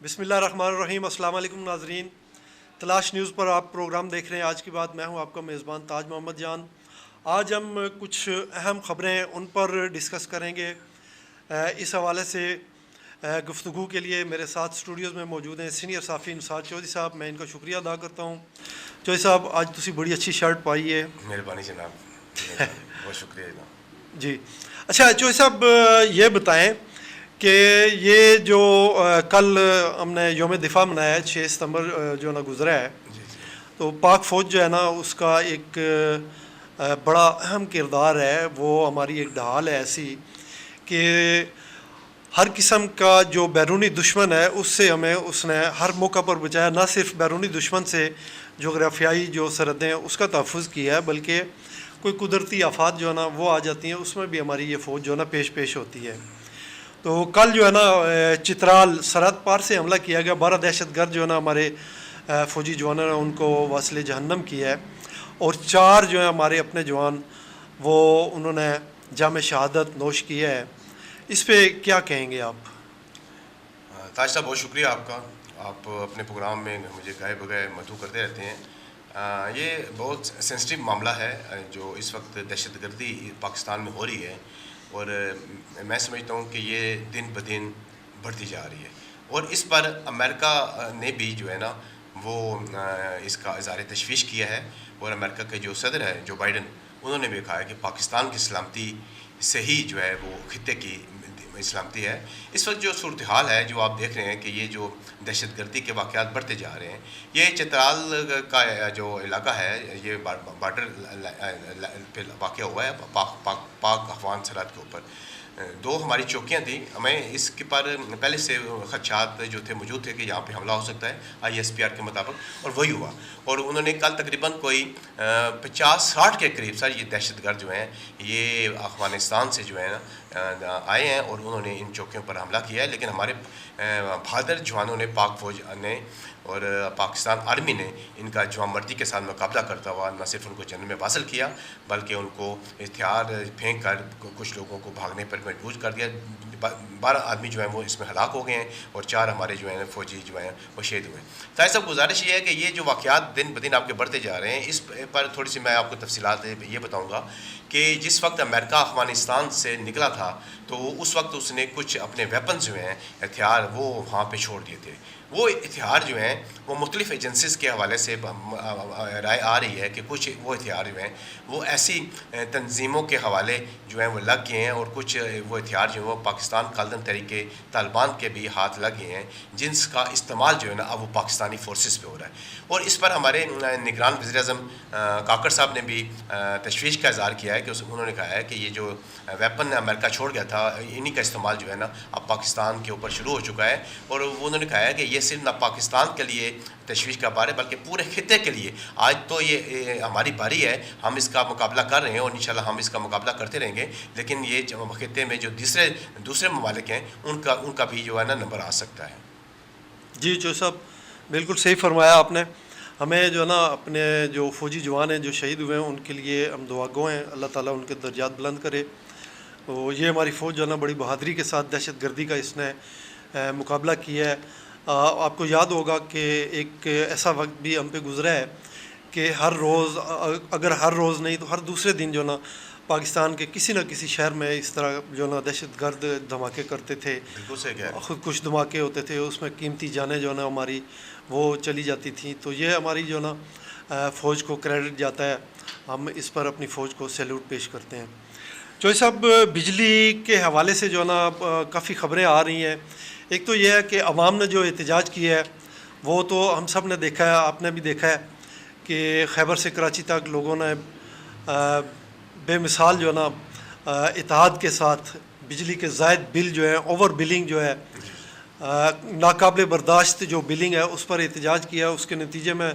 बिस्मिल्लाहिर्रहमानिर्रहीम। अस्सलाम वालेकुम नाज़रीन, तलाश न्यूज़ पर आप प्रोग्राम देख रहे हैं। आज की बात मैं हूं आपका मेज़बान ताज मोहम्मद जान। आज हम कुछ अहम ख़बरें उन पर डिस्कस करेंगे। इस हवाले से गुफ्तगू के लिए मेरे साथ स्टूडियोज़ में मौजूद हैं सीनियर साफ़ी निसार चौधरी साहब। मैं इनका शुक्रिया अदा करता हूँ। चौधरी साहब, आज तुसी बड़ी अच्छी शर्ट पाई है। मेहरबानी जनाब, बहुत शुक्रिया जनाब जी अच्छा चौधरी साहब, ये बताएं कि ये जो कल हमने योम दिफा मनाया है, 6 सितंबर जो ना गुज़रा है, जी जी। तो पाक फ़ौज जो है ना उसका एक बड़ा अहम किरदार है। वो हमारी एक ढाल है ऐसी कि हर किस्म का जो बैरूनी दुश्मन है उससे हमें उसने हर मौका पर बचाया। ना सिर्फ बैरूनी दुश्मन से जोग्राफियाई जो सरहदें हैं उसका तहफ़्फ़ुज़ किया है, बल्कि कोई कुदरती आफात जो है ना वो आ जाती हैं, उसमें भी हमारी ये फ़ौज जो है ना पेश होती है। तो कल जो है ना चित्राल सरहद पार से हमला किया गया। 12 दहशतगर्द जो है ना हमारे फ़ौजी जवानों ने उनको वासिले जहन्नम किया है, और 4 जो है हमारे अपने जवान वो उन्होंने जाम शहादत नोश किया है। इस पे क्या कहेंगे आप? ताज साहब, बहुत शुक्रिया आपका। आप अपने प्रोग्राम में मुझे कहे बगैर मदऊ करते रहते हैं। ये बहुत सेंसिटिव मामला है जो इस वक्त दहशतगर्दी पाकिस्तान में हो रही है, और मैं समझता हूँ कि ये दिन ब दिन बढ़ती जा रही है। और इस पर अमेरिका ने भी जो है ना वो इसका इज़हार तशवीश किया है, और अमेरिका के जो सदर है जो बाइडन, उन्होंने भी कहा है कि पाकिस्तान की सलामती से ही जो है वो खित्ते की सलामती है। इस वक्त जो सूरत हाल है जो आप देख रहे हैं कि ये जो दहशतगर्दी के वाक़यात बढ़ते जा रहे हैं, ये चित्राल का जो इलाका है ये बार्डर पे वाक़ हुआ है, पाक अफगान सरहद के ऊपर 2 हमारी चौकियाँ थी। हमें इसके पर पहले से खदशात जो थे मौजूद थे कि यहाँ पे हमला हो सकता है ISPR के मुताबिक, और वही हुआ। और उन्होंने कल तकरीबन कोई 50-60 के करीब सर ये दहशतगर्द जो हैं ये अफ़गानिस्तान से जो है ना आए हैं, और उन्होंने इन चौकियों पर हमला किया है। लेकिन हमारे बहादुर जवानों ने, पाक फ़ौज ने और पाकिस्तान आर्मी ने इनका जवानमर्दी के साथ मुकाबला करता हुआ न सिर्फ उनको जन्म में हासिल किया, बल्कि उनको हथियार फेंक कर कुछ लोगों को भागने पर मजबूर कर दिया। 12 आदमी जो हैं वो इसमें हलाक हो गए हैं, और 4 हमारे जो हैं फ़ौजी जो हैं वो शहीद हुए हैं। ताकि सब गुजारिश ये है कि ये जो वाक़यात दिन ब दिन आपके बढ़ते जा रहे हैं, इस पर थोड़ी सी मैं आपको तफसीलात ये बताऊँगा कि जिस वक्त अमेरिका अफ़गानिस्तान से निकला था तो उस वक्त उसने कुछ अपने वेपन्स जो हैं, हथियार, वो वहाँ पे छोड़ दिए थे। वो हथियार जो हैं वो मुख्तलिफ़ एजेंसीज़ के हवाले से राय आ रही है कि कुछ वो हथियार जो हैं वो ऐसी तंजीमों के हवाले जो हैं वो लग गए हैं, और कुछ वो हथियार जो हैं वो पाकिस्तान कालदम तरीके तालिबान के भी हाथ लग गए हैं, जिनका इस्तेमाल जो है ना अब वो पाकिस्तानी फोर्सेस पे हो रहा है। और इस पर हमारे निगरान वज़ीर-ए-आज़म काकर साहब ने भी तशवीश का इज़हार किया है कि उन्होंने कहा है कि ये जो वेपन अमेरिका छोड़ गया था, इन्हीं का इस्तेमाल जो है ना अब पाकिस्तान के ऊपर शुरू हो चुका है। और उन्होंने कहा है कि ये सिर्फ ना पाकिस्तान के लिए तशवीश का बार है बल्कि पूरे खित्ते के लिए। आज तो ये हमारी बारी है, हम इसका मुकाबला कर रहे हैं और इंशाल्लाह हम इसका मुकाबला करते रहेंगे। लेकिन ये खित्ते में जो दूसरे ममालिक हैं उनका भी जो है ना नंबर आ सकता है। जी जो साहब, बिल्कुल सही फरमाया आपने। हमें जो है ना अपने जो फ़ौजी जवान हैं जो शहीद हुए हैं उनके लिए हम दुआगो हैं, अल्लाह ताला उनके दर्जात बुलंद करे। तो ये हमारी फ़ौज जो है ना बड़ी बहादुरी के साथ दहशतगर्दी का इसने मुकाबला किया है। आपको याद होगा कि एक ऐसा वक्त भी हम पे गुज़रा है कि हर रोज़, अगर हर रोज़ नहीं तो हर दूसरे दिन जो ना पाकिस्तान के किसी न किसी शहर में इस तरह जो ना दहशतगर्द धमाके करते थे। बिल्कुल सही कह रहे हैं। खुदकुश धमाके होते थे, उसमें कीमती जानें जो ना हमारी वो चली जाती थी। तो ये हमारी जो ना फ़ौज को क्रेडिट जाता है। हम इस पर अपनी फ़ौज को सैल्यूट पेश करते हैं। चौधरी साहब, बिजली के हवाले से जो ना काफ़ी ख़बरें आ रही हैं। एक तो यह है कि अवाम ने जो एहतजाज किया है वो तो हम सब ने देखा है, आपने भी देखा है कि खैबर से कराची तक लोगों ने बेमिसाल जो है ना इत्तेहाद के साथ बिजली के ज़ायद बिल जो है, ओवर बिलिंग जो है, नाकाबिल बर्दाश्त जो बिलिंग है उस पर एहतजाज किया। उसके नतीजे में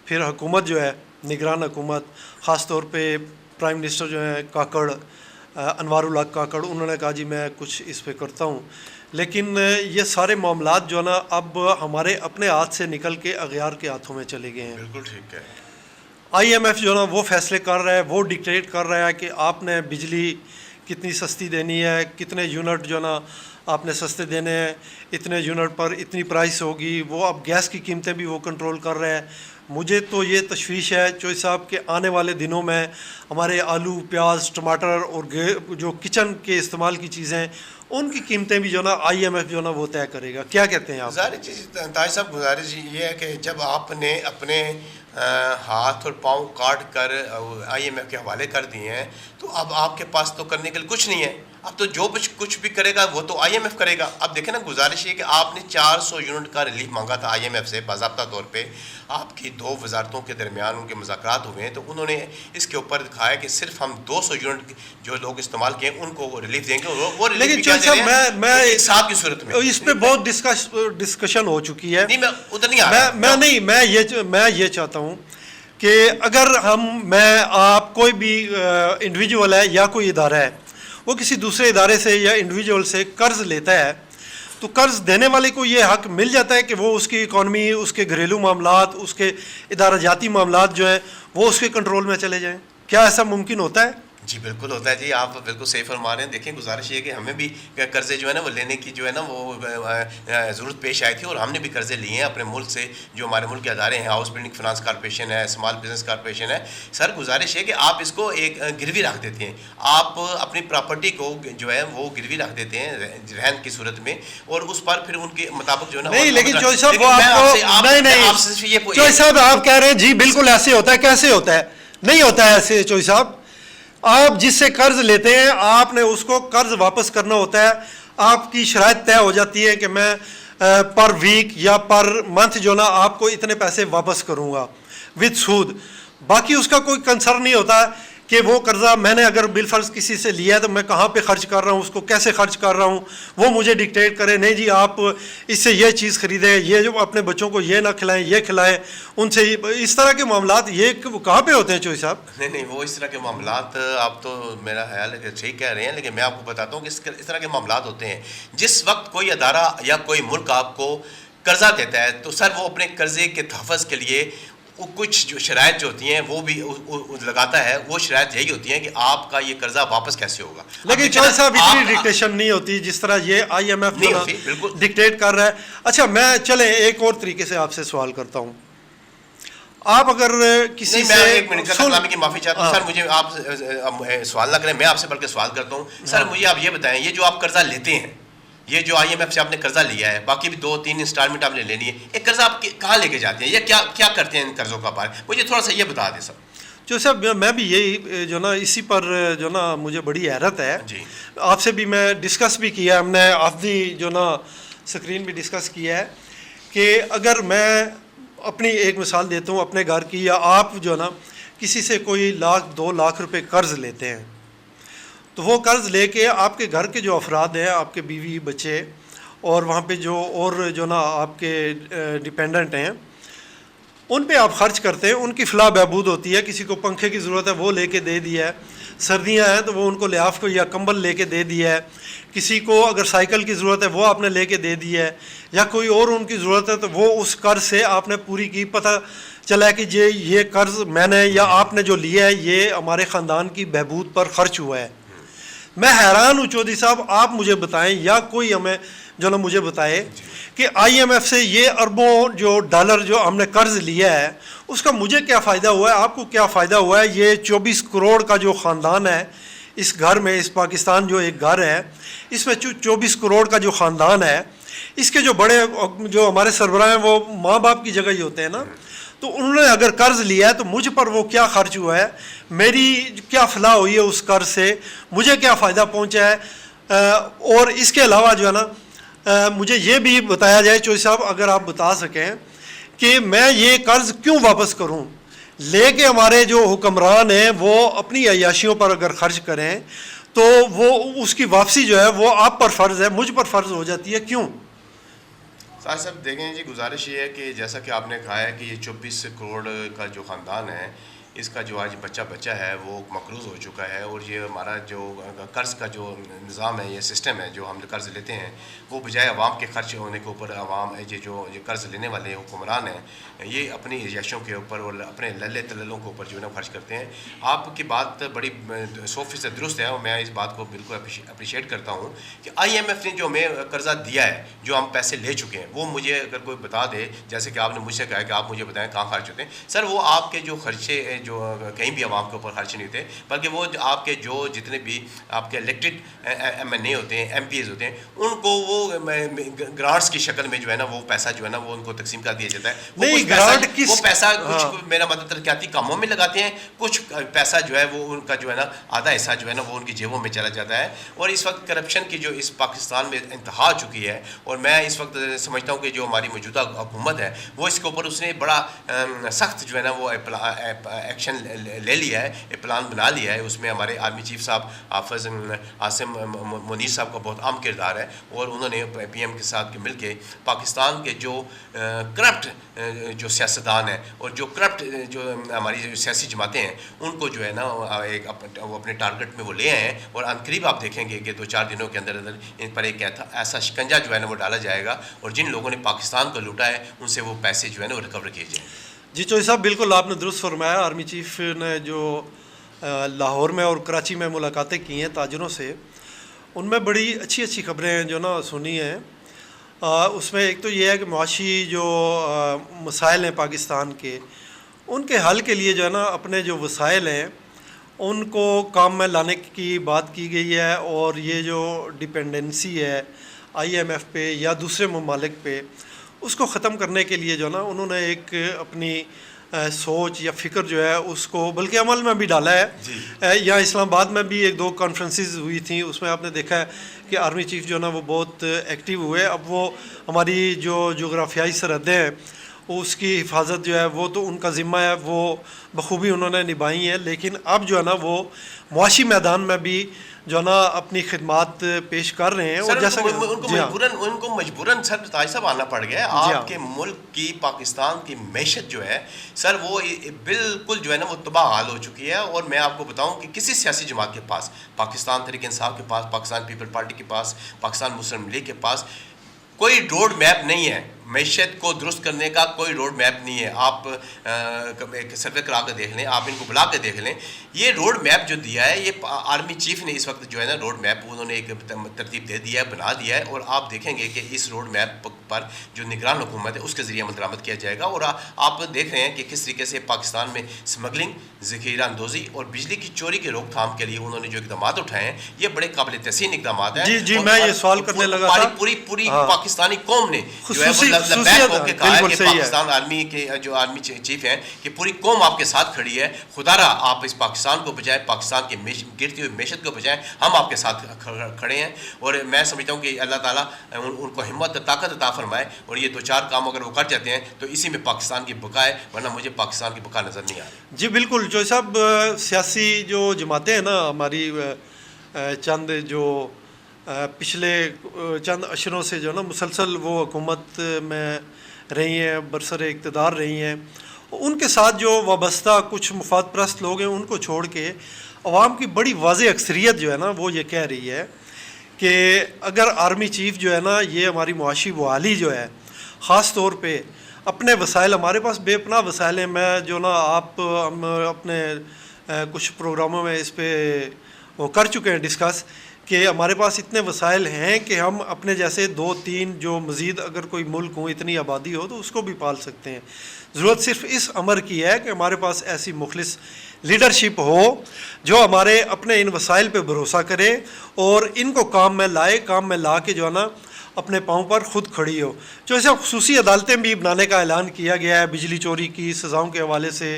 फिर हुकूमत जो है, निगरान हुकूमत, ख़ास तौर पे प्राइम मिनिस्टर जो हैं काकड़, अनवारुल हक काकड़, उन्होंने कहा जी मैं कुछ इस पे करता हूँ। लेकिन ये सारे मामलात जो है ना अब हमारे अपने हाथ से निकल के अगयार के हाथों में चले गए हैं। बिल्कुल ठीक है। IMF जो है ना वो फैसले कर रहा है, वो डिक्टेट कर रहा है कि आपने बिजली कितनी सस्ती देनी है, कितने यूनिट जो है ना आपने सस्ते देने हैं, इतने यूनिट पर इतनी प्राइस होगी, वो अब गैस की कीमतें भी वो कंट्रोल कर रहे हैं। मुझे तो ये तशवीश है चौधरी साहब के आने वाले दिनों में हमारे आलू, प्याज, टमाटर और जो किचन के इस्तेमाल की चीज़ें, उनकी कीमतें भी जो ना IMF जो ना वो तय करेगा। क्या कहते हैं आप? गुजारिश ताज साहब, गुजारिश ये है कि जब आपने अपने हाथ और पाँव काट कर IMF के हवाले कर दिए हैं, तो अब आपके पास तो करने के लिए कुछ नहीं है। अब तो जो कुछ भी करेगा वो तो IMF करेगा। अब देखें ना, गुजारिश ये कि आपने 400 यूनिट का रिलीफ मांगा था IMF से बाज़ाब्ता तौर पे। आपकी 2 वजारतों के दरमियान उनके मुज़ाकरात हुए हैं, तो उन्होंने इसके ऊपर दिखाया कि सिर्फ हम 200 यूनिट जो लोग इस्तेमाल किए उनको रिलीफ देंगे। वो रिलीफ लेकिन क्या दे रहे हैं? मैं एक साहब की सूरत में इस पे बहुत डिस्कशन हो चुकी है। नहीं, मैं उधर नहीं आ रहा। मैं ये चाहता हूँ कि अगर मैं आप कोई भी इंडिविजुअल है या कोई इदारा है, वो किसी दूसरे इदारे से या इंडिविजुअल से कर्ज लेता है, तो कर्ज देने वाले को ये हक मिल जाता है कि वो उसकी इकॉनमी, उसके घरेलू मामलात, उसके इदारा जाती मामलात जो हैं वो उसके कंट्रोल में चले जाएं। क्या ऐसा मुमकिन होता है? जी बिल्कुल होता है जी, आप बिल्कुल सही फरमा रहे हैं। देखिए, गुजारिश ये है कि हमें भी कर्ज़े जो है ना वो लेने की जो है ना वो ज़रूरत पेश आई थी, और हमने भी कर्ज़े लिए हैं अपने मुल्क से। जो हमारे मुल्क के अदारे हैं, हाउस बिल्डिंग फाइनेंस कॉर्पोरेशन है, स्मॉल बिजनेस कॉर्पोरेशन है, सर गुजारिश है कि आप इसको एक गिरवी रख देते हैं। आप अपनी प्रॉपर्टी को जो है वो गिरवी रख देते हैं रहन की सूरत में, और उस पर फिर उनके मुताबिक जो है ना। नहीं, लेकिन चौधरी साहब वो आपको नहीं चौधरी साहब आप कह रहे हैं जी बिल्कुल ऐसे होता है। कैसे होता है? नहीं होता है ऐसे चौधरी साहब। आप जिससे कर्ज लेते हैं, आपने उसको कर्ज वापस करना होता है। आपकी शराइत तय हो जाती है कि मैं पर वीक या पर मंथ जो ना आपको इतने पैसे वापस करूंगा विद सूद। बाकी उसका कोई कंसर्न नहीं होता कि वो कर्जा मैंने अगर बिलफर्ज किसी से लिया है तो मैं कहाँ पे खर्च कर रहा हूँ, उसको कैसे खर्च कर रहा हूँ, वो मुझे डिक्टेट करे। नहीं जी, आप इससे ये चीज़ खरीदें, ये जो अपने बच्चों को ये ना खिलाएं, ये खिलाएं, उनसे इस तरह के मामलात ये कहाँ पे होते हैं चौधरी साहब? नहीं, वो इस तरह के मामलात आप तो मेरा ख्याल है कि ठीक कह रहे हैं, लेकिन मैं आपको बताता हूँ कि इस तरह के मामलात होते हैं जिस वक्त कोई अदारा या कोई मुल्क आपको कर्जा देता है, तो सर वो अपने कर्जे के तहफ़्फ़ुज़ के लिए कुछ जो शराइत जो होती हैं वो भी लगाता है। वो शराइत यही होती हैं कि आपका ये कर्जा वापस कैसे होगा। लेकिन चौधरी साहब इतनी डिक्टेशन नहीं होती जिस तरह ये IMF डिक्टेट कर रहा है। अच्छा, मैं चले एक और तरीके से आपसे सवाल करता हूँ। आप अगर किसी से एक मिनट का कलामी की माफ़ी चाहता हूँ सर, मुझे आप सवाल ना करें, मैं आपसे बल्कि सवाल करता हूँ। सर मुझे आप ये बताएं, ये जो आप कर्जा लेते हैं, ये जो IMF से आपने कर्जा लिया है, बाकी भी 2-3 इंस्टॉलमेंट आपने लेनी है, एक कर्जा आप कहाँ लेके जाते हैं या क्या क्या करते हैं इन कर्जों का बारे मुझे थोड़ा सा ये बता दें सर। जो साहब मैं भी यही जो ना इसी पर जो ना मुझे बड़ी हैरत है जी। आपसे भी मैं डिस्कस भी किया, हमने आपकी जो ना स्क्रीन भी डिस्कस किया है कि अगर मैं अपनी एक मिसाल देता हूँ अपने घर की, या आप जो ना किसी से कोई 1-2 लाख रुपए कर्ज लेते हैं, तो वो कर्ज लेके आपके घर के जो अफराद हैं, आपके बीवी बच्चे और वहाँ पे जो और जो ना आपके डिपेंडेंट हैं, उन पे आप खर्च करते हैं, उनकी फलाह बहबूद होती है। किसी को पंखे की ज़रूरत है वो लेके दे दिया है, सर्दियाँ हैं तो वो उनको लिहाफ को या कंबल लेके दे दिया है, किसी को अगर साइकिल की ज़रूरत है वो आपने लेके दे दी है, या कोई और उनकी ज़रूरत है तो वो उस कर्ज से आपने पूरी की। पता चला है कि ये कर्ज मैंने या आपने जो लिया है ये हमारे ख़ानदान की बहबूद पर खर्च हुआ है। मैं हैरान हूँ चौधरी साहब, आप मुझे बताएं या कोई हमें जो ना मुझे बताए कि IMF से ये अरबों जो डॉलर जो हमने कर्ज लिया है उसका मुझे क्या फ़ायदा हुआ है, आपको क्या फ़ायदा हुआ है। ये 24 करोड़ का जो ख़ानदान है इस घर में, इस पाकिस्तान जो एक घर है इसमें 24 करोड़ का जो ख़ानदान है, इसके जो बड़े जो हमारे सरबराह हैं वो माँ बाप की जगह ही होते हैं ना, तो उन्होंने अगर कर्ज लिया है तो मुझ पर वो क्या खर्च हुआ है, मेरी क्या फलाह हुई है उस कर्ज से, मुझे क्या फ़ायदा पहुंचा है। और इसके अलावा जो है ना मुझे ये भी बताया जाए चौधरी साहब, अगर आप बता सकें कि मैं ये कर्ज क्यों वापस करूं, लेके हमारे जो हुक्मरान हैं वो अपनी अय्याशियों पर अगर खर्च करें तो वो उसकी वापसी जो है वो आप पर फ़र्ज़ है, मुझ पर फ़र्ज़ हो जाती है, क्यों? साहब देखें जी, गुजारिश ये है कि जैसा कि आपने कहा है कि ये 24 करोड़ का जो ख़ानदान है इसका जो आज बच्चा है वो मकरूज़ हो चुका है, और ये हमारा जो कर्ज़ का जो निज़ाम है, ये सिस्टम है जो हम कर्ज़ लेते हैं, वो बजाय आवाम के खर्च होने के ऊपर आवाम ये जो कर्ज़ लेने वाले हुक्मरान हैं, ये अपनी रिहायशों के ऊपर और अपने लल्ले तल्लों के ऊपर जो है ना खर्च करते हैं। आपकी बात बड़ी 100% दुरुस्त है, और मैं इस बात को बिल्कुल अप्रिशिएट करता हूँ कि IMF ने जो हमें कर्ज़ा दिया है, जो हम पैसे ले चुके हैं, वो मुझे अगर कोई बता दे, जैसे कि आपने मुझसे कहा कि आप मुझे बताएं कहाँ खर्च होते हैं। सर वो आपके जो खर्चे जो कहीं भी आवाम के ऊपर खर्च नहीं होते, बल्कि वो आपके जो जितने भी आपके इलेक्टेड MNA होते हैं, MPs होते हैं, उनको वो ग्रांट्स की शक्ल में जो है ना वो पैसा जो है ना वो उनको तकसीम कर दिया जाता है। नहीं, ग्रांट किस वो पैसा हाँ। कुछ मेरा मतलब तरक्याती कामों में लगाते हैं, कुछ पैसा जो है वो उनका जो है ना आधा हिस्सा जो है ना वो उनकी जेबों में चला जाता है। और इस वक्त करप्शन की जो इस पाकिस्तान में इंतहा आ चुकी है, और मैं इस वक्त समझता हूँ कि जो हमारी मौजूदा हुकूमत है वो इसके ऊपर उसने बड़ा सख्त जो है ना वो एक्शन ले लिया है, एक प्लान बना लिया है। उसमें हमारे आर्मी चीफ साहब हाफिज आसिम मुनीर साहब का बहुत अहम किरदार है, और उन्होंने PM के साथ मिल के पाकिस्तान के जो करप्ट जो सियासतदान हैं और जो करप्ट जो हमारी जो सियासी जमातें हैं, उनको जो है ना वो अपने टारगेट में वो ले आए हैं। और अनकरीब आप देखेंगे कि 2-4 दिनों के अंदर अंदर इन पर एक ऐसा शिकंजा जो है ना वो डाला जाएगा, और जिन लोगों ने पाकिस्तान को लूटा है उनसे वो पैसे जो है ना वो रिकवर किए जाएंगे। जी चौधरी साहब, बिल्कुल आपने दुरुस्त फरमाया। आर्मी चीफ ने जो लाहौर में और कराची में मुलाकातें की हैं ताजरों से, उनमें बड़ी अच्छी अच्छी खबरें जो ना सुनी हैं। उसमें एक तो ये है कि मुआशी जो मसाइल हैं पाकिस्तान के, उनके हल के लिए जो है ना अपने जो वसाइल हैं उनको काम में लाने की बात की गई है। और ये जो डिपेंडेंसी है IMF पे या दूसरे ममालिक पे, उसको ख़त्म करने के लिए जो है ना उन्होंने एक अपनी सोच या फ़िक्र जो है उसको बल्कि अमल में भी डाला है। यहाँ इस्लामाबाद में भी 1-2 कॉन्फ्रेंसेस हुई थी, उसमें आपने देखा है कि आर्मी चीफ जो है ना वो बहुत एक्टिव हुए। अब वो हमारी जो जोग्राफियाई सरहदें हैं उसकी हिफाजत जो है वो तो उनका ज़िम्मा है, वो बखूबी उन्होंने निभाई है। लेकिन अब जो है ना वो मुआशी मैदान में भी जो है ना अपनी खिदमात पेश कर रहे हैं। और जैसा उनको मजबूरन सर ताज साहब आना पड़ गया। आपके मुल्क की पाकिस्तान की मैशत जो है सर वो बिल्कुल जो है ना वो तबाह हाल हो चुकी है। और मैं आपको बताऊं कि किसी सियासी जमात के पास, पाकिस्तान तहरीक इंसाफ के पास, पाकिस्तान पीपल पार्टी के पास, पाकिस्तान मुस्लिम लीग के पास कोई रोड मैप नहीं है। मैशत को दुरुस्त करने का कोई रोड मैप नहीं है। आप एक सर्वे करा कर देख लें, आप इनको बुला के देख लें। ये रोड मैप जो दिया है ये आर्मी चीफ ने इस वक्त जो है ना रोड मैप उन्होंने एक तरतीब दे दिया है, बना दिया है। और आप देखेंगे कि इस रोड मैप पर जो निगरान हुकूमत है उसके ज़रिए अमल दरामद किया जाएगा। और आप देख रहे हैं कि किस तरीके से पाकिस्तान में स्मगलिंग, ज़ख़ीरा अंदोज़ी और बिजली की चोरी की रोकथाम के लिए उन्होंने जो इकदाम उठाए हैं ये बड़े काबिल तहसीन इकदाम हैं। जी मैं ये सवाल करने लगा था। पूरी पाकिस्तानी कौम ने जो है होके कहा है कि पाकिस्तान आर्मी के जो आर्मी चीफ हैं कि पूरी कौम आपके साथ खड़ी है, खुदारा आप इस पाकिस्तान को बचाएं, पाकिस्तान की गिरती हुई मैशत को बचाएं, हम आपके साथ खड़े हैं। और मैं समझता हूँ कि अल्लाह ताला उनको हिम्मत ताकत अता फरमाए, और ये 2-4 काम अगर वो कर जाते हैं तो इसी में पाकिस्तान की बका है, वरना मुझे पाकिस्तान की बका नज़र नहीं आ रही। जी बिल्कुल जो साहब, सियासी जो जमातें हैं ना हमारी, चंद जो पिछले चंद अशरों से जो ना मुसलसल वो हुकूमत में रही हैं, बरसर इक़्तिदार रही हैं, उनके साथ जो वाबस्ता कुछ मुफाद परस्त लोग हैं उनको छोड़ के अवाम की बड़ी वाज़ेह अक्सरियत जो है ना वो ये कह रही है कि अगर आर्मी चीफ जो है ना ये हमारी मुआशी बहाली जो है, ख़ास तौर पे अपने वसाइल, हमारे पास बेपनाह वसाइल हैं। मैं जो ना हम अपने कुछ प्रोग्रामों में इस पर वो कर चुके हैं डिस्कस कि हमारे पास इतने वसाइल हैं कि हम अपने जैसे 2-3 जो मज़ीद अगर कोई मुल्क हो, इतनी आबादी हो तो उसको भी पाल सकते हैं। ज़रूरत सिर्फ इस अमर की है कि हमारे पास ऐसी मुखलिस लीडरशिप हो जो हमारे अपने इन वसाइल पे भरोसा करे और इनको काम में लाए, काम में ला के जो है ना अपने पाँव पर ख़ुद खड़ी हो। जो ऐसे खुसूसी अदालतें भी बनाने का ऐलान किया गया है बिजली चोरी की सज़ाओं के हवाले से,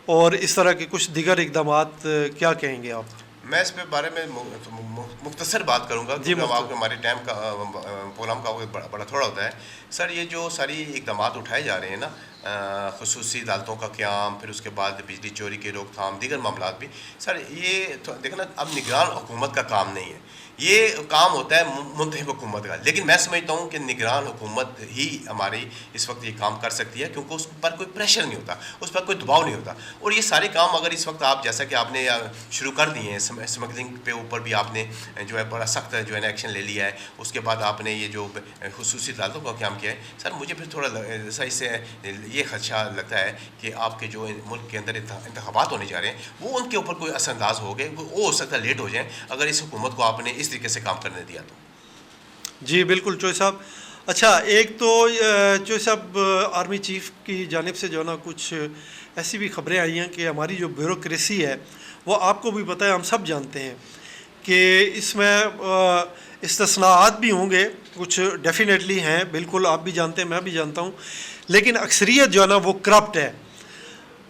और इस तरह के कुछ दीगर इक़दामात, क्या कहेंगे आप? मैं इस पे बारे में मुख्तसर बात करूँगा क्योंकि हमारे टाइम का प्रोग्राम का बड़ा थोड़ा होता है। सर ये जो सारी इकदाम उठाए जा रहे हैं ना, खुसूसी अदालतों का क़याम, फिर उसके बाद बिजली चोरी की रोकथाम, दीगर मामला भी, सर ये देखना अब निगरान हुकूमत का काम नहीं है। ये काम होता है मुंतखब हुकूमत का। लेकिन मैं समझता हूँ कि निगरान हुकूमत ही हमारी इस वक्त ये काम कर सकती है, क्योंकि उस पर कोई प्रेशर नहीं होता, उस पर कोई दबाव नहीं होता। और ये सारे काम अगर इस वक्त आप, जैसा कि आपने शुरू कर दिए हैं, स्मगलिंग पे ऊपर भी आपने जो है बड़ा सख्त जो है ना एक्शन ले लिया है, उसके बाद आपने ये जो खुसूसी अदालतों का काम किया है, सर मुझे फिर थोड़ा सही से ये खदशा लगता है कि आपके जो मुल्क के अंदर इंतखाबात होने जा रहे हैं वो उनके ऊपर कोई असरअंदाज हो गए, वो हो सकता है लेट हो जाए अगर इस हुकूमत को आपने इस तरीके से काम करने दिया तो। जी बिल्कुल चोई साहब। अच्छा, एक तो चोई साहब आर्मी चीफ की जानिब से जो ना कुछ ऐसी भी खबरें आई हैं कि हमारी जो ब्यूरोक्रेसी है वो आपको भी पता है, हम सब जानते हैं कि इसमें इस्तिस्नाआत भी होंगे, कुछ डेफिनेटली हैं, बिल्कुल आप भी जानते हैं, मैं भी जानता हूँ, लेकिन अक्सरियत जो है ना वो करप्ट है।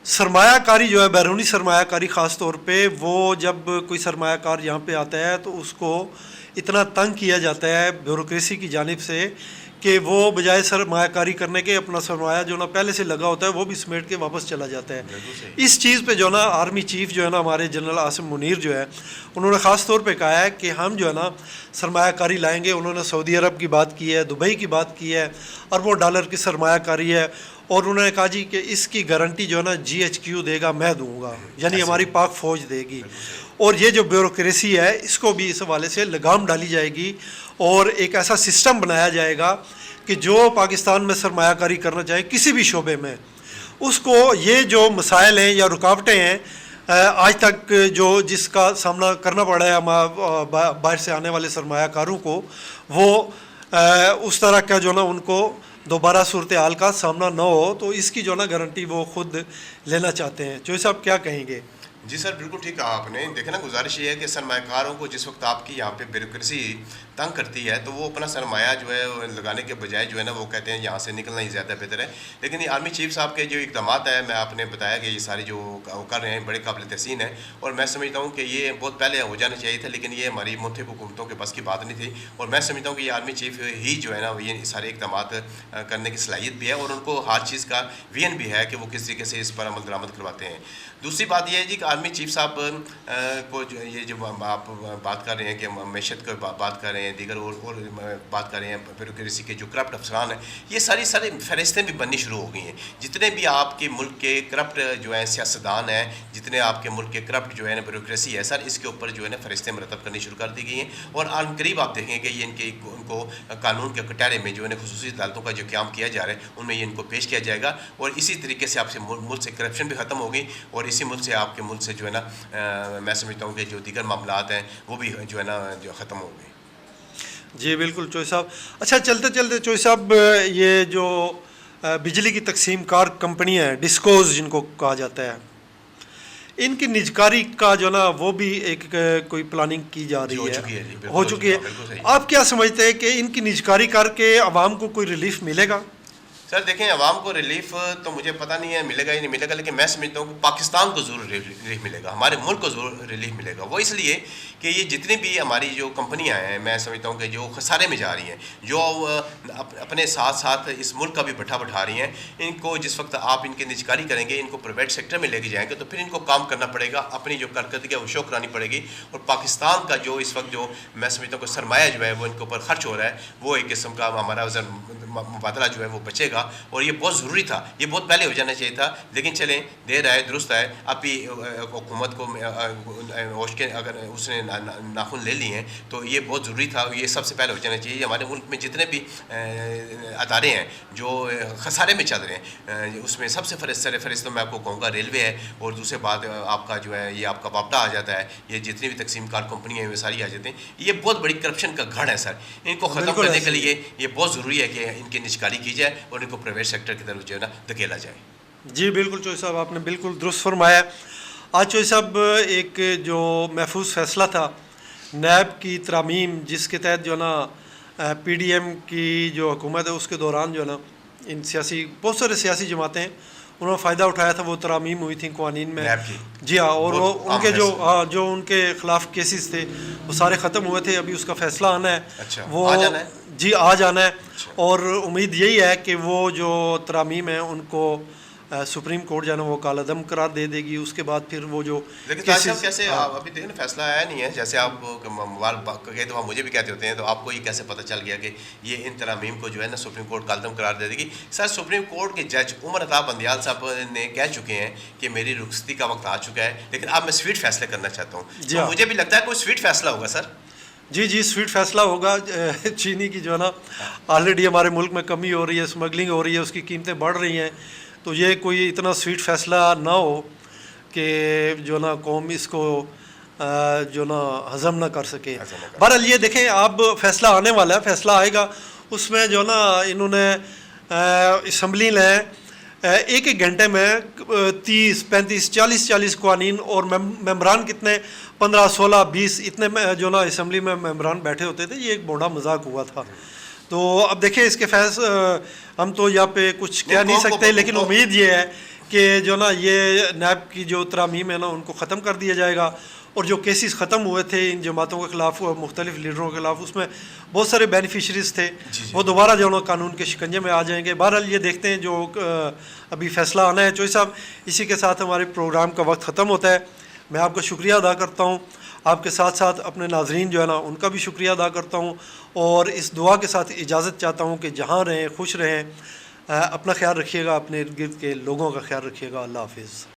सरमायाकारी जो है, बैरूनी सरमायाकारी ख़ास तौर पे, वो जब कोई सरमायाकार यहाँ पे आता है तो उसको इतना तंग किया जाता है ब्यूरोक्रेसी की जानिब से कि वो बजाय सरमायाकारी करने के अपना सरमाया जो ना पहले से लगा होता है वो भी समेट के वापस चला जाता है। इस चीज़ पे जो ना आर्मी चीफ जो है ना हमारे जनरल आसिम मुनीर जो है, उन्होंने ख़ास तौर पे कहा है कि हम जो है ना सरमायाकारी लाएंगे। उन्होंने सऊदी अरब की बात की है, दुबई की बात की है, अरबों डॉलर की सरमायाकारी है, और उन्होंने कहा जी कि इसकी गारंटी जो है ना GHQ देगा, मैं दूंगा, यानी हमारी पाक फ़ौज देगी। और ये जो ब्यूरोक्रेसी है इसको भी इस हवाले से लगाम डाली जाएगी और एक ऐसा सिस्टम बनाया जाएगा कि जो पाकिस्तान में सरमायाकारी करना चाहे किसी भी शोबे में, उसको ये जो मसाइल हैं या रुकावटें हैं आज तक जो जिसका सामना करना पड़ा है बाहर से आने वाले सरमायाकारों को, वो उस तरह का जो ना उनको दोबारा सूरत हाल का सामना न हो, तो इसकी जो ना गारंटी वो खुद लेना चाहते हैं। चोई साहब क्या कहेंगे? जी सर, बिल्कुल ठीक कहा आपने। देखे ना, गुजारिश ये है कि सरमायाकारों को जिस वक्त आपकी यहाँ पे ब्यूरोक्रेसी तंग करती है तो वो अपना सरमाया जो है लगाने के बजाय जो है ना वो कहते हैं यहाँ से निकलना ही ज़्यादा बेहतर है। लेकिन ये आर्मी चीफ साहब के जो इकदाम है, मैं आपने बताया कि ये सारी जो कर रहे हैं बड़े काबिल तहसीन है, और मैं समझता हूँ कि ये बहुत पहले हो जाना चाहिए था, लेकिन ये हमारी मुल्क हुकूमतों के बस की बात नहीं थी। और मैं समझता हूँ कि ये आर्मी चीफ ही जो है ना ये सारे इकदाम करने की सलाहियत भी है, और उनको हर चीज़ का विजन भी है कि वो किस तरीके से इस पर अमल दरामद करवाते हैं। दूसरी बात यह है जी कि आर्मी चीफ साहब को जो ये जो आप बात कर रहे हैं कि मैशत की बात कर रहे हैं, दीगर और बात कर रहे हैं, ब्यूरोक्रेसी के जो करप्ट अफसरान हैं, ये सारी फहरिस्तें भी बननी शुरू हो गई हैं। जितने भी आपके मुल्क के करप्ट जो है सियासतदान हैं, जितने आपके मुल्क के करप्ट जो है ना ब्यूरोक्रेसी है सर, इसके ऊपर जो है ना फहरिस्तें मरतब करनी शुरू कर दी गई हैं। और आन करीब आप देखेंगे कि ये इनके उनको कानून के कटारे में जो है ना खुसूसी अदालतों का जो क्याम किया जा रहा है उनमें ये इनको पेश किया जाएगा, और इसी तरीके से आपसे मुल्क से करप्शन भी ख़त्म होगी, और इसी मुल्क से आपके मुल्क से जो है ना मैं समझता हूँ कि जो दीगर मामलात हैं वो भी जो है ना जो ख़त्म होंगे। जी बिल्कुल चोई साहब। अच्छा, चलते चलते चोई साहब, ये जो बिजली की तकसीम कार कंपनियाँ हैं, डिस्कोज जिनको कहा जाता है, इनकी निजकारी का जो ना वो भी एक कोई प्लानिंग की जा रही है, हो चुकी है। आप क्या समझते हैं कि इनकी निजकारी करके आवाम को कोई रिलीफ मिलेगा? सर देखें, अवाम को रिलीफ तो मुझे पता नहीं है मिलेगा या नहीं मिलेगा, लेकिन मैं समझता हूँ कि पाकिस्तान को ज़रूर रिलीफ मिलेगा, हमारे मुल्क को ज़रूर रिलीफ मिलेगा। वो इसलिए कि ये जितनी भी हमारी जो कंपनियाँ हैं, मैं समझता हूँ कि जो खसारे में जा रही हैं, जो अपने साथ साथ इस मुल्क का भी बैठा रही हैं, इनको जिस वक्त आप इनकी निजकारी करेंगे, इनको प्राइवेट सेक्टर में लेके जाएंगे, तो फिर इनको काम करना पड़ेगा, अपनी जो कारकर्दगी है वो शो करानी पड़ेगी। और पाकिस्तान का जो इस वक्त जो मैं समझता हूँ कि सरमाया जो है वो इनके ऊपर खर्च हो रहा है, वो एक किस्म का हमारा मुबादला जो है वो बचेगा। और ये बहुत ज़रूरी था, ये बहुत पहले हो जाना चाहिए था, लेकिन चलें, देर आए दुरुस्त आए। अब भी हुकूमत को ओश के अगर उसने नाखून ले लिए हैं तो ये बहुत ज़रूरी था, ये सबसे पहले हो जाना चाहिए। हमारे मुल्क में जितने भी अदारे हैं जो खसारे में चल रहे हैं, उसमें सबसे फहरिस्त तो मैं आपको कहूँगा रेलवे है, और दूसरे बात आपका जो है ये आपका वापडा आ जाता है, ये जितनी भी तकसीम कार कंपनियाँ हैं वे सारी आ जाती हैं। ये बहुत बड़ी करप्शन का गढ़ है सर, इनको ख़त्म करने के लिए ये बहुत ज़रूरी है कि इनकी निजकारी की जाए और इनको प्राइवेट सेक्टर की तरफ जो है ना धकेला जाए। जी बिल्कुल चोई साहब, आपने बिल्कुल दुरुस्त फरमाया। आज चोई साहब, एक जो महफूज फैसला था नैब की तरामीम, जिसके तहत जो ना PDM की जो हुकूमत है उसके दौरान जो ना इन बहुत सारे सियासी जमातें हैं, उन्होंने फ़ायदा उठाया था। वो तरामीम हुई थी कवानीन में, जी हाँ, और वो उनके जो उनके ख़िलाफ़ केसेस थे वो सारे ख़त्म हुए थे। अभी उसका फ़ैसला आना है। अच्छा, वो आ जाना है? जी आ जाना है। अच्छा। और उम्मीद यही है कि वो जो तरामीम है उनको सुप्रीम कोर्ट जो है ना वो कालादम करार दे देगी। उसके बाद फिर वो जो लेकिन ताज साहब केसेस कैसे आप अभी देखिए ना फैसला आया नहीं है, जैसे आप कई दफ़ा मुझे भी कहते होते हैं, तो आपको ये कैसे पता चल गया कि ये इन तरमीम को जो है ना सुप्रीम कोर्ट कालदम करार दे देगी? सर सुप्रीम कोर्ट के जज उमर अता बंदियाल साहब ने कह चुके हैं कि मेरी रुखसती का वक्त आ चुका है, लेकिन अब मैं स्वीट फैसले करना चाहता हूँ। जी तो हाँ। मुझे भी लगता है कोई स्वीट फैसला होगा सर। जी जी, स्वीट फैसला होगा। चीनी की जो है ना ऑलरेडी हमारे मुल्क में कमी हो रही है, स्मगलिंग हो रही है, उसकी कीमतें बढ़ रही हैं, तो ये कोई इतना स्वीट फैसला ना हो कि जो ना कौम इसको जो ना हज़म ना कर सके। बहरहाल ये देखें, अब फैसला आने वाला है, फैसला आएगा, उसमें जो ना इन्होंने असम्बली ने एक एक घंटे में 30, 35, 40 कवानीन और मेम्बरान कितने 15, 16, 20 इतने में जो ना असम्बली में मेम्बरान बैठे होते थे। ये एक बड़ा मजाक हुआ था। तो अब देखिए इसके हम तो यहाँ पे कुछ कह नहीं सकते, लेकिन उम्मीद ये है कि जो ना ये नैब की जो तरामीम है ना उनको ख़त्म कर दिया जाएगा, और जो केसेस ख़त्म हुए थे इन जमातों के ख़िलाफ़, मुख्तलिफ़ लीडरों के ख़िलाफ़, उसमें बहुत सारे बेनिफिशरीज़ थे, वो दोबारा जो ना कानून के शिकंजे में आ जाएंगे। बहरहाल ये देखते हैं जो अभी फ़ैसला आना है। चोई साहब, इसी के साथ हमारे प्रोग्राम का वक्त ख़त्म होता है। मैं आपका शुक्रिया अदा करता हूँ, आपके साथ साथ अपने नाज़रीन जो है ना उनका भी शुक्रिया अदा करता हूँ, और इस दुआ के साथ इजाज़त चाहता हूँ कि जहाँ रहें खुश रहें, अपना ख्याल रखिएगा, अपने इर्द गिर्द के लोगों का ख्याल रखिएगा। अल्लाह हाफ़िज़।